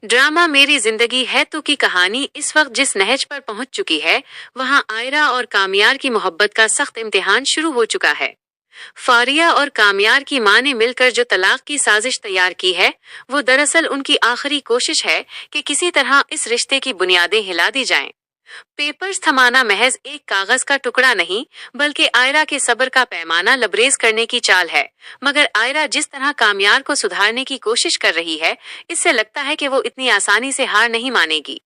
Drama मेरी जिंदगी है तो की कहानी इस वक्त जिस नहज पर पहुंच चुकी है, वहां आयरा और कामयार की मोहब्बत का सख्त इम्तिहान शुरू हो चुका है। फारिया और कामयार की मां ने मिलकर जो तलाक की साजिश तैयार की है, वो दरअसल उनकी आखिरी कोशिश है कि किसी तरह इस रिश्ते की बुनियादें हिला दी जाएं। पेपर्स थमाना महज एक कागज का टुकड़ा नहीं, बल्कि आयरा के सब्र का पैमाना लबरेज करने की चाल है। मगर आयरा जिस तरह कामयार को सुधारने की कोशिश कर रही है, इससे लगता है कि वो इतनी आसानी से हार नहीं मानेगी।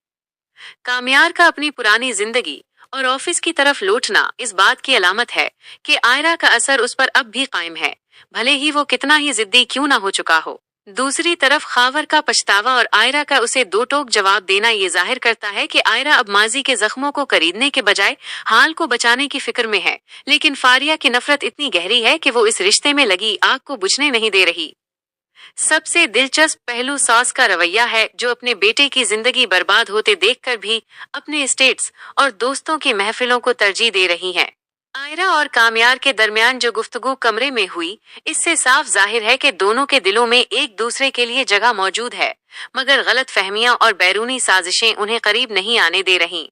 कामयार का अपनी पुरानी जिंदगी और ऑफिस की तरफ लौटना इस बात की अलामत है कि आयरा का असर उस पर अब भी कायम है, भले ही वो कितना ही जिद्दी क्यों ना हो चुका हो। दूसरी तरफ खावर का पछतावा और आयरा का उसे दो टोक जवाब देना ये जाहिर करता है कि आयरा अब माजी के जख्मों को खरीदने के बजाय हाल को बचाने की फिक्र में है। लेकिन फारिया की नफरत इतनी गहरी है कि वो इस रिश्ते में लगी आग को बुझने नहीं दे रही। सबसे दिलचस्प पहलू सास का रवैया है, जो अपने बेटे की जिंदगी बर्बाद होते देखकर भी अपने स्टेट्स और दोस्तों की महफिलों को तरजीह दे रही है। आयरा और कामयार के दरमियान जो गुफ्तगू कमरे में हुई, इससे साफ जाहिर है कि दोनों के दिलों में एक दूसरे के लिए जगह मौजूद है, मगर गलत फहमियां और बैरूनी साजिशें उन्हें करीब नहीं आने दे रहीं।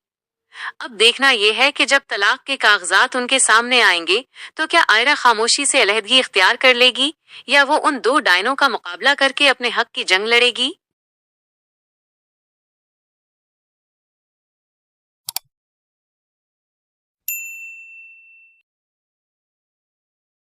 अब देखना यह है कि जब तलाक के कागजात उनके सामने आएंगे, तो क्या आयरा खामोशी से अलहदगी इख्तियार कर लेगी, या वो उन दो डायनों का मुकाबला करके अपने हक की जंग लड़ेगी।